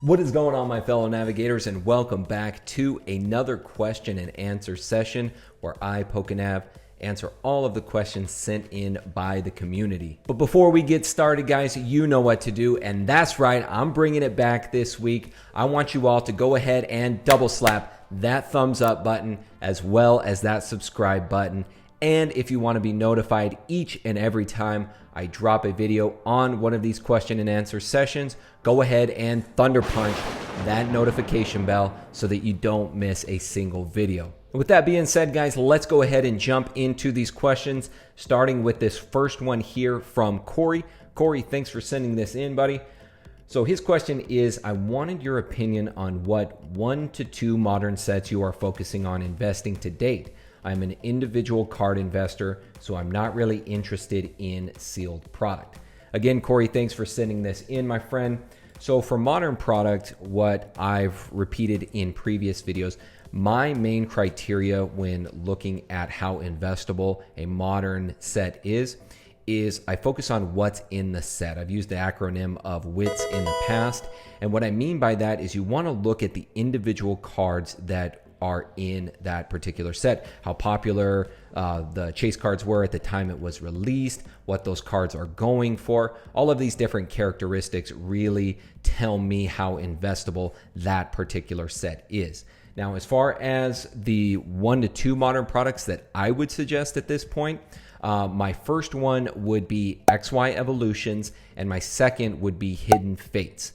What is going on, my fellow navigators, and welcome back to another question and answer session where I, PokéNav, answer all of the questions sent in by the community. But before we get started, guys, you know what to do, and that's right, I'm bringing it back this week. I want you all to go ahead and double slap that thumbs up button as well as that subscribe button. And if you want to be notified each and every time I drop a video on one of these question and answer sessions, go ahead and thunder punch that notification bell so that you don't miss a single video. With that being said, guys, let's go ahead and jump into these questions, starting with this first one here from Corey. Corey, thanks for sending this in, buddy. So his question is, I wanted your opinion on what 1 to 2 modern sets you are focusing on investing to date. I'm an individual card investor, so I'm not really interested in sealed product. Again, Corey, thanks for sending this in, my friend. So for modern product, what I've repeated in previous videos, my main criteria when looking at how investable a modern set is I focus on what's in the set. I've used the acronym of WITS in the past. And what I mean by that is you want to look at the individual cards that are in that particular set, how popular the chase cards were at the time it was released, what those cards are going for. All of these different characteristics really tell me how investable that particular set is. Now, as far as the 1 to 2 modern products that I would suggest at this point, my first one would be XY Evolutions, and my second would be Hidden Fates.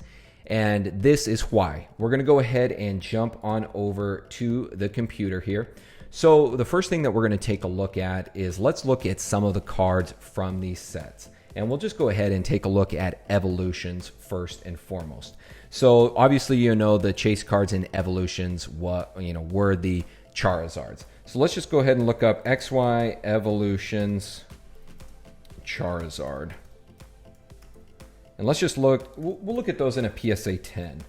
And this is why. We're going to go ahead and jump on over to the computer here. So the first thing that we're going to take a look at is let's look at some of the cards from these sets. And we'll just go ahead and take a look at Evolutions first and foremost. So obviously, you know, the chase cards in Evolutions were the Charizards. So let's just go ahead and look up XY Evolutions Charizard. And let's just look, we'll look at those in a PSA 10.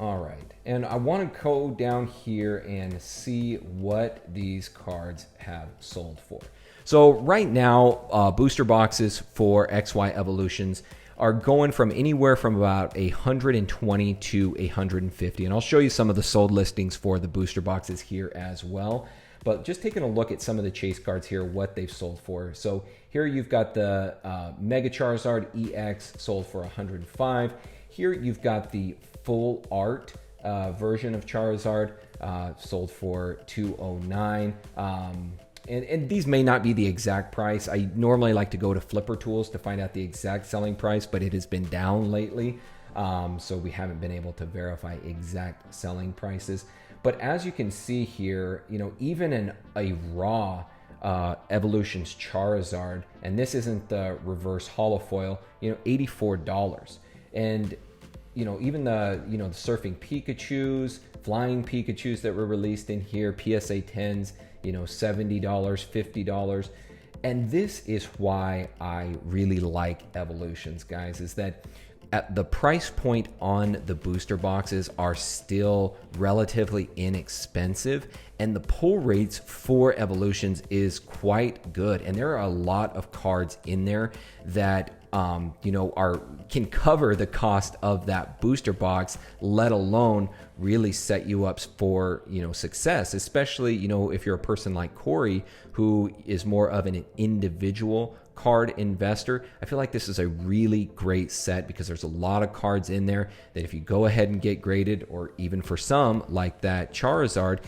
All right, and I want to go down here and see what these cards have sold for. So right now, booster boxes for XY Evolutions are going from anywhere from about 120 to 150. And I'll show you some of the sold listings for the booster boxes here as well. But just taking a look at some of the chase cards here, what they've sold for. So here you've got the Mega Charizard EX sold for 105. Here you've got the full art version of Charizard sold for 209. And these may not be the exact price. I normally like to go to Flipper Tools to find out the exact selling price, but it has been down lately. So we haven't been able to verify exact selling prices. But as you can see here, even in a raw Evolutions Charizard, and this isn't the reverse holofoil, $84. And even the the surfing Pikachus, flying Pikachus that were released in here, PSA 10s, $70, $50. And this is why I really like Evolutions, guys, is that at the price point on the booster boxes are still relatively inexpensive, and the pull rates for Evolutions is quite good. And there are a lot of cards in there that can cover the cost of that booster box, let alone really set you up for success, especially if you're a person like Corey who is more of an individual card investor. I feel like this is a really great set because there's a lot of cards in there that if you go ahead and get graded, or even for some like that Charizard,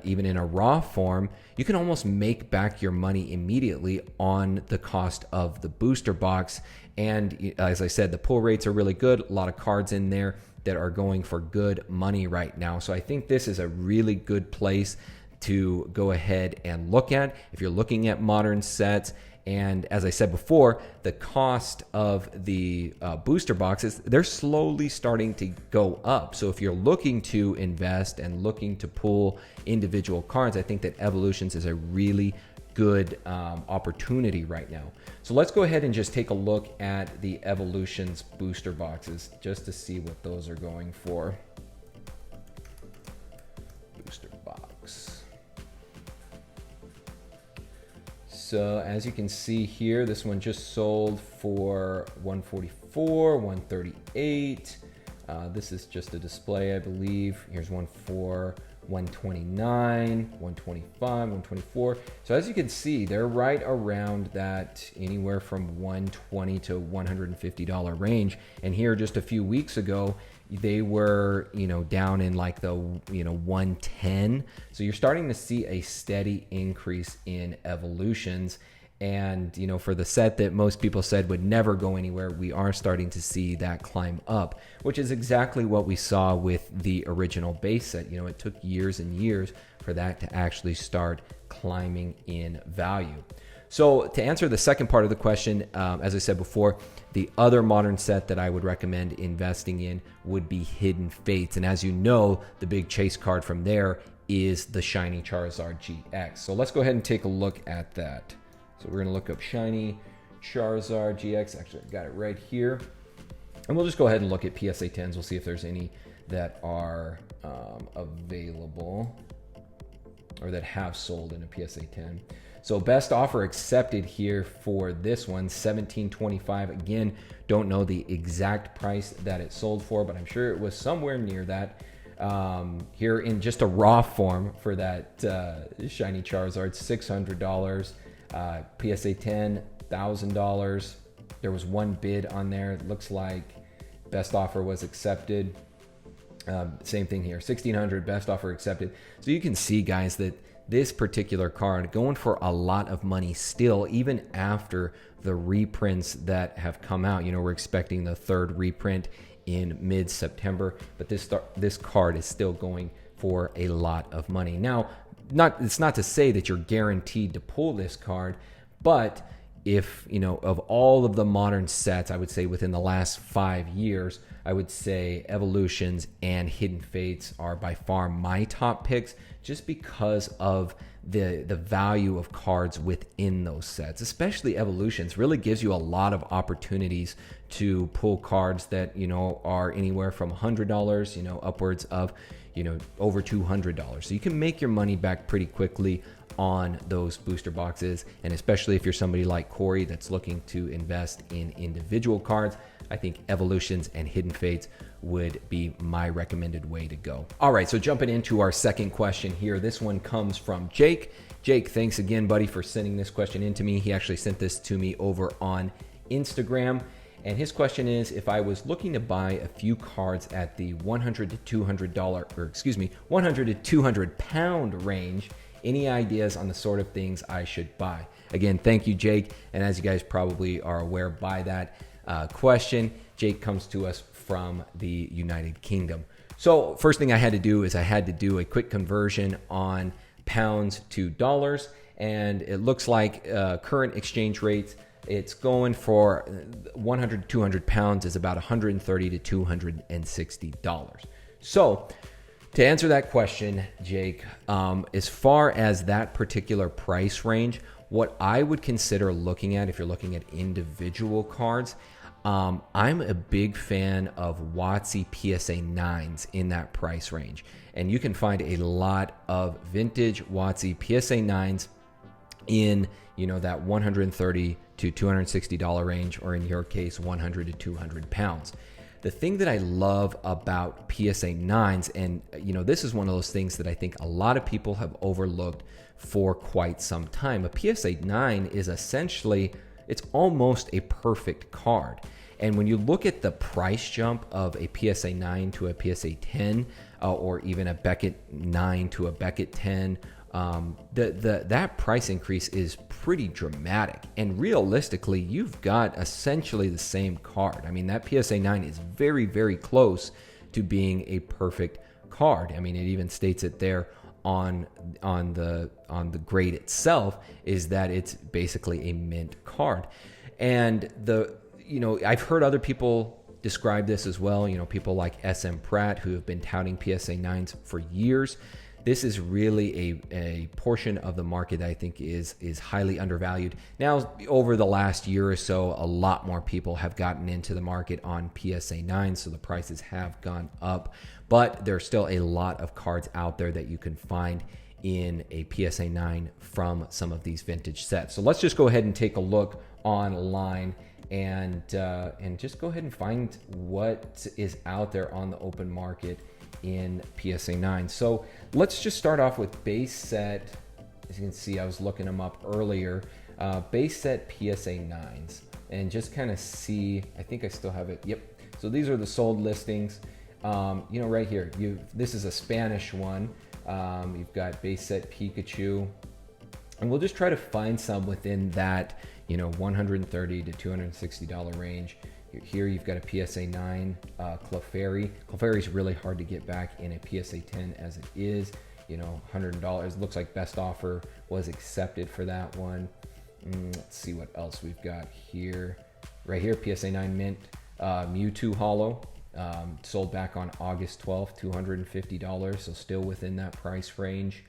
even in a raw form, you can almost make back your money immediately on the cost of the booster box. And as I said, the pull rates are really good. A lot of cards in there that are going for good money right now. So I think this is a really good place to go ahead and look at if you're looking at modern sets. And as I said before, the cost of the booster boxes, they're slowly starting to go up. So if you're looking to invest and looking to pull individual cards, I think that Evolutions is a really good opportunity right now. So let's go ahead and just take a look at the Evolutions booster boxes just to see what those are going for. Booster box. So as you can see here, this one just sold for 144, 138. This is just a display, I believe. Here's one for 129, 125, 124. So as you can see, they're right around that anywhere from $120 to $150 range. And here just a few weeks ago, they were, down in like the, 110. So you're starting to see a steady increase in evolutions. And, for the set that most people said would never go anywhere, we are starting to see that climb up, which is exactly what we saw with the original base set. It took years and years for that to actually start climbing in value. So to answer the second part of the question, as I said before, the other modern set that I would recommend investing in would be Hidden Fates. And as you know, the big chase card from there is the Shiny Charizard GX. So let's go ahead and take a look at that. So we're gonna look up Shiny Charizard GX. Actually, I've got it right here. And we'll just go ahead and look at PSA 10s. We'll see if there's any that are available or that have sold in a PSA 10. So best offer accepted here for this one, $17.25. Again, don't know the exact price that it sold for, but I'm sure it was somewhere near that. Here in just a raw form for that Shiny Charizard, $600. PSA 10, $1,000. There was one bid on there. It looks like best offer was accepted. Same thing here, $1,600, best offer accepted. So you can see, guys, that this particular card going for a lot of money still, even after the reprints that have come out. We're expecting the third reprint in mid-September, but this card is still going for a lot of money. Now, it's not to say that you're guaranteed to pull this card, but if, of all of the modern sets, I would say within the last 5 years, I would say Evolutions and Hidden Fates are by far my top picks, just because of the value of cards within those sets. Especially Evolutions really gives you a lot of opportunities to pull cards that, are anywhere from $100, upwards of, over $200. So you can make your money back pretty quickly on those booster boxes. And especially if you're somebody like Corey that's looking to invest in individual cards, I think Evolutions and Hidden Fates would be my recommended way to go. All right, so jumping into our second question here. This one comes from Jake. Jake, thanks again, buddy, for sending this question in to me. He actually sent this to me over on Instagram. And his question is, if I was looking to buy a few cards at the $100 to $100 to 200 pound range, any ideas on the sort of things I should buy? Again, thank you, Jake. And as you guys probably are aware by that question, Jake comes to us from the United Kingdom. So first thing I had to do is I had to do a quick conversion on pounds to dollars. And it looks like current exchange rates, it's going for 100 to 200 pounds is about $130 to $260. So to answer that question, Jake, as far as that particular price range, what I would consider looking at if you're looking at individual cards, I'm a big fan of WotC PSA 9s in that price range. And you can find a lot of vintage WotC PSA 9s in, that $130 to $260 range, or in your case, 100 to 200 pounds. The thing that I love about PSA 9s, and this is one of those things that I think a lot of people have overlooked for quite some time. A PSA 9 is essentially, it's almost a perfect card. And when you look at the price jump of a PSA 9 to a PSA 10, or even a Beckett 9 to a Beckett 10, that price increase is pretty dramatic. And realistically, you've got essentially the same card. I mean, that PSA 9 is very, very close to being a perfect card. I mean, it even states it there on the grade itself, is that it's basically a mint card. And I've heard other people describe this as well. People like SM Pratt, who have been touting PSA 9s for years. This is really a portion of the market that I think is highly undervalued. Now, over the last year or so, a lot more people have gotten into the market on PSA 9, so the prices have gone up. But there's still a lot of cards out there that you can find in a PSA 9 from some of these vintage sets. So let's just go ahead and take a look online and just go ahead and find what is out there on the open market in PSA 9. So let's just start off with base set. As you can see, I was looking them up earlier. Base set PSA 9s, and just kind of see, I think I still have it. Yep. So these are the sold listings. You know, right here, this is a Spanish one. You've got base set Pikachu, and we'll just try to find some within that, you know, $130 to $260 range. Here you've got a PSA 9 Clefairy. Clefairy is really hard to get back in a PSA 10 as it is. You know, $100. Looks like best offer was accepted for that one. Let's see what else we've got here. Right here, PSA 9 Mint Mewtwo Holo. Sold back on August 12th, $250. So still within that price range.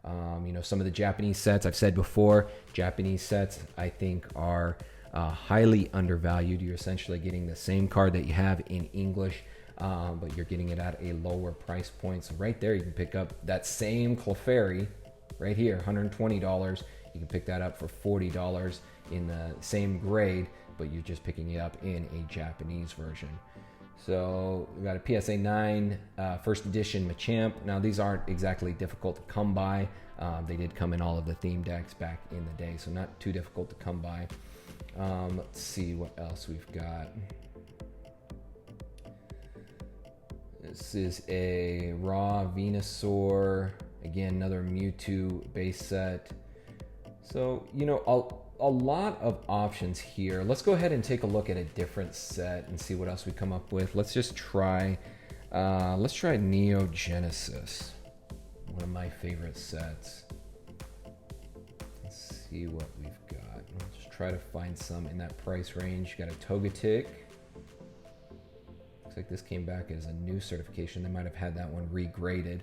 You know, some of the Japanese sets, I've said before, Japanese sets I think are highly undervalued. You're essentially getting the same card that you have in English, but you're getting it at a lower price point. So right there, you can pick up that same Clefairy right here, $120. You can pick that up for $40 in the same grade, but you're just picking it up in a Japanese version. So we got a PSA 9 first edition Machamp. Now these aren't exactly difficult to come by. They did come in all of the theme decks back in the day, so not too difficult to come by. Let's see what else we've got. This is a raw Venusaur. Again, another Mewtwo base set. So, you know, a lot of options here. Let's go ahead and take a look at a different set and see what else we come up with. Let's just try, let's try Neo Genesis, one of my favorite sets. Let's see what we've got. Let's just try to find some in that price range. Got a Togetic. Looks like this came back as a new certification. They might have had that one regraded.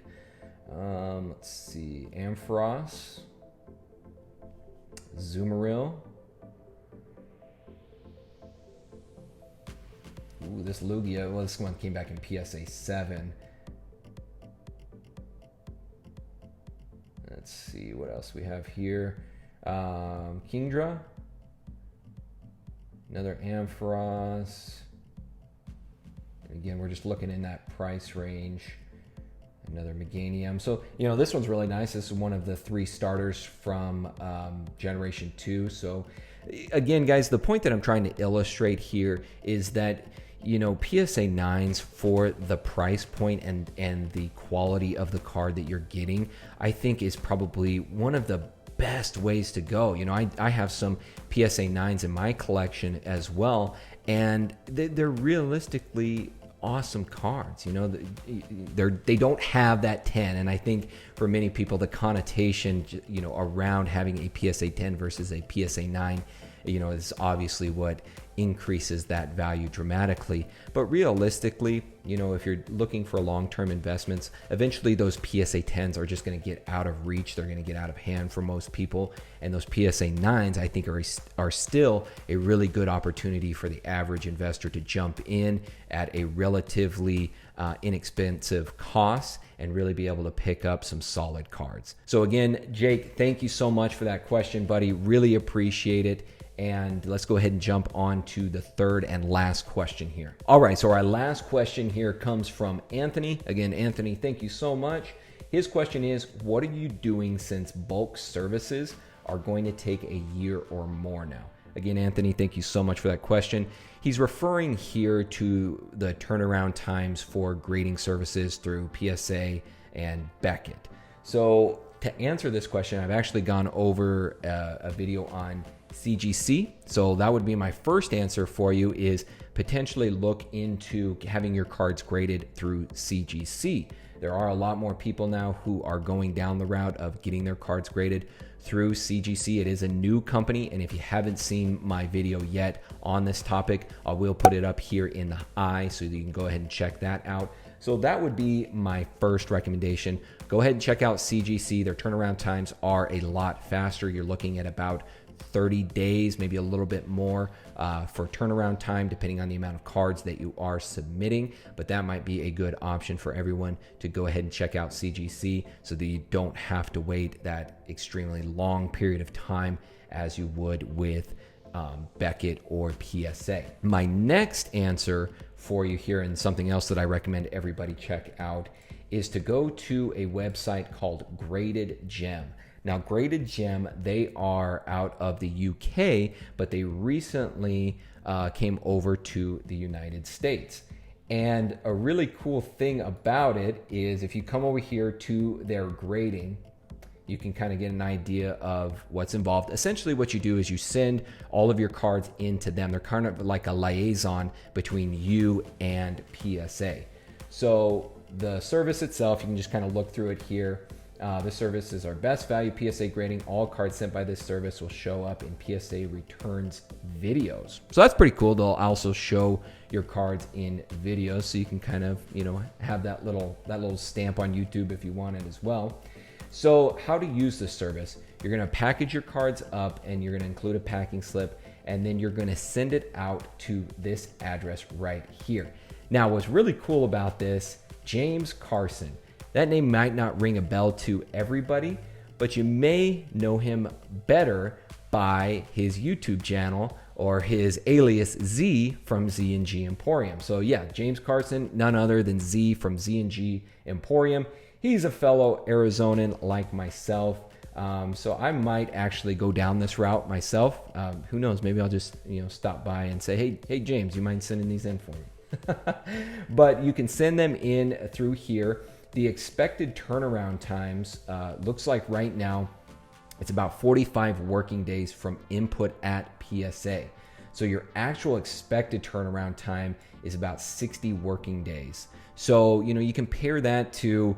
Let's see, Ampharos. Zoomeril. Ooh, this Lugia. Well, this one came back in PSA 7. Let's see what else we have here. Kingdra. Another Ampharos. And again, we're just looking in that price range. Another Meganium. So, you know, this one's really nice. This is one of the 3 starters from Generation 2. So, again, guys, the point that I'm trying to illustrate here is that, you know, PSA 9s for the price point and the quality of the card that you're getting, I think is probably one of the best ways to go. You know, I have some PSA 9s in my collection as well, and they're realistically awesome cards. You know, they don't have that 10, and I think for many people the connotation, you know, around having a PSA 10 versus a PSA 9, you know, is obviously what increases that value dramatically. But realistically, you know, if you're looking for long-term investments, eventually those PSA 10s are just going to get out of reach. They're going to get out of hand for most people, and those PSA 9s I think are still a really good opportunity for the average investor to jump in at a relatively inexpensive cost and really be able to pick up some solid cards. So again, Jake, thank you so much for that question, buddy. Really appreciate it. And let's go ahead and jump on to the third and last question here. All right, so our last question here comes from Anthony. Again, Anthony, thank you so much. His question is, what are you doing since bulk services are going to take a year or more now? Again, Anthony, thank you so much for that question. He's referring here to the turnaround times for grading services through PSA and Beckett. So to answer this question, I've actually gone over a video on CGC. So that would be my first answer for you, is potentially look into having your cards graded through CGC. There are a lot more people now who are going down the route of getting their cards graded through CGC. It is a new company, and if you haven't seen my video yet on this topic, I will put it up here in the eye so that you can go ahead and check that out. So that would be my first recommendation. Go ahead and check out CGC. Their turnaround times are a lot faster. You're looking at about 30 days, maybe a little bit more for turnaround time, depending on the amount of cards that you are submitting. But that might be a good option for everyone to go ahead and check out CGC so that you don't have to wait that extremely long period of time as you would with Beckett or PSA. My next answer for you here, and something else that I recommend everybody check out, is to go to a website called Graded Gem. Now, Graded Gem, they are out of the UK, but they recently came over to the United States. And a really cool thing about it is if you come over here to their grading, you can kind of get an idea of what's involved. Essentially what you do is you send all of your cards into them. They're kind of like a liaison between you and PSA. So the service itself, you can just kind of look through it here. This service is our best value PSA grading. All cards sent by this service will show up in PSA returns videos. So that's pretty cool. They'll also show your cards in videos, so you can kind of, you know, have that little stamp on YouTube if you want it as well. So how to use this service: you're going to package your cards up, and you're going to include a packing slip, and then you're going to send it out to this address right here. Now, what's really cool about this, James Carson. That name might not ring a bell to everybody, but you may know him better by his YouTube channel or his alias Z from Z&G Emporium. So yeah, James Carson, none other than Z from Z&G Emporium. He's a fellow Arizonan like myself. So I might actually go down this route myself. Who knows? Maybe I'll just, you know, stop by and say, hey James, you mind sending these in for me? But you can send them in through here. The expected turnaround times looks like right now it's about 45 working days from input at PSA. So your actual expected turnaround time is about 60 working days. So, you know, you compare that to,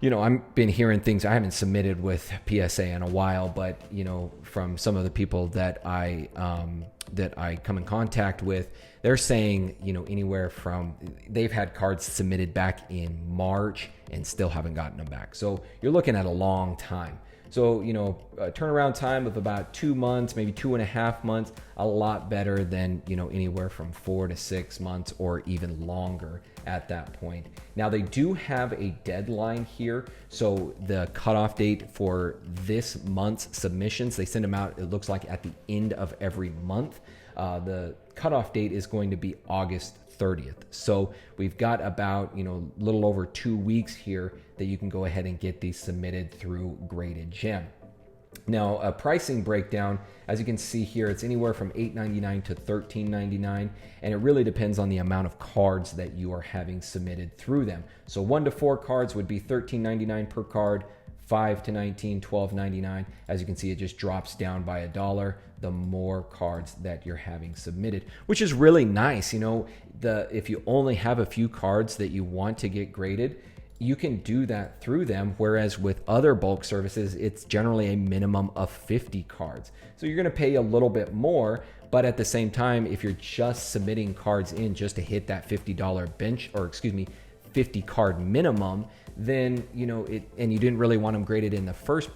you know, I've been hearing things. I haven't submitted with PSA in a while, but, you know, from some of the people that I come in contact with, they're saying, you know, anywhere from, they've had cards submitted back in March and still haven't gotten them back. So you're looking at a long time. So, you know, a turnaround time of about 2 months, maybe 2.5 months, a lot better than, you know, anywhere from 4 to 6 months or even longer at that point. Now, they do have a deadline here. So the cutoff date for this month's submissions, they send them out, it looks like at the end of every month. The cutoff date is going to be August 30th. So we've got about, you know, a little over 2 weeks here that you can go ahead and get these submitted through Graded Gem. Now, a pricing breakdown, as you can see here, it's anywhere from $8.99 to $13.99, and it really depends on the amount of cards that you are having submitted through them. So 1 to 4 cards would be $13.99 per card. 5 to 19, $12.99. As you can see, it just drops down by $1 the more cards that you're having submitted, which is really nice. You know, if you only have a few cards that you want to get graded, you can do that through them. Whereas with other bulk services, it's generally a minimum of 50 cards. So you're going to pay a little bit more, but at the same time, if you're just submitting cards in just to hit that $50 bench, or excuse me, 50 card minimum, then, you know, and you didn't really want them graded in the first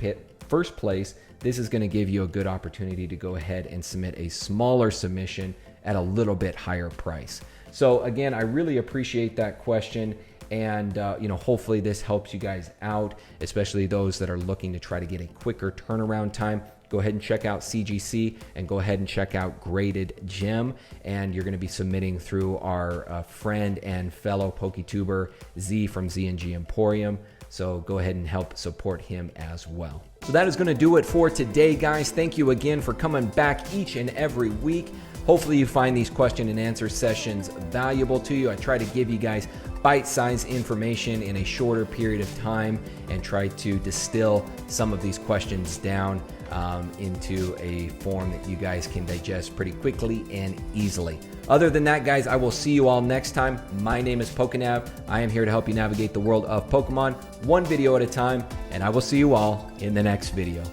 place, this is going to give you a good opportunity to go ahead and submit a smaller submission at a little bit higher price. So again, I really appreciate that question. And, you know, hopefully this helps you guys out, especially those that are looking to try to get a quicker turnaround time. Go ahead and check out CGC and go ahead and check out Graded Gem. And you're going to be submitting through our friend and fellow PokeTuber Z from Z&G Emporium. So go ahead and help support him as well. So that is going to do it for today, guys. Thank you again for coming back each and every week. Hopefully you find these question and answer sessions valuable to you. I try to give you guys bite-sized information in a shorter period of time and try to distill some of these questions down into a form that you guys can digest pretty quickly and easily. Other than that, guys, I will see you all next time. My name is PokéNav. I am here to help you navigate the world of Pokemon one video at a time, and I will see you all in the next video.